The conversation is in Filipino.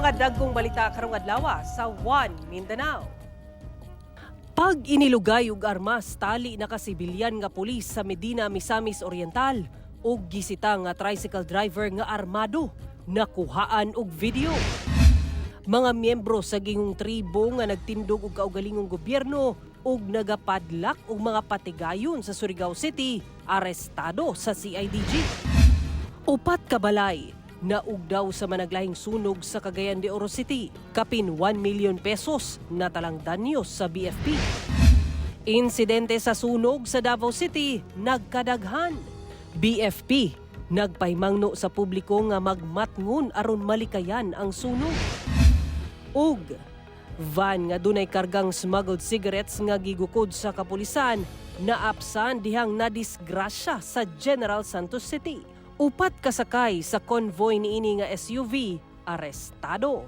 mga dagkong balita karong adlaw sa One Mindanao. Pag inilugay og armas tali na kasibilyan nga pulis sa Medina, Misamis Oriental ug gisita nga tricycle driver nga armado nakuhaan og video. Mga miyembro sa gingong tribo nga nagtindog og kaugalingong gobyerno ug nagapadlak og mga patigayon sa Surigao City arestado sa CIDG. Upat ka balay naugdaw sa managlahing sunog sa Cagayan de Oro City, kapin 1 million pesos na talang danyos sa BFP. Insidente sa sunog sa Davao City nagkadaghan. BFP nagpahimangno sa publiko nga magmatngon aron malikayan ang sunog. Ug van nga dunay kargang smuggled cigarettes nga gigukod sa kapulisan naapsan dihang nadisgrasya sa General Santos City. Upat kasakay sa convoy niini nga SUV arestado.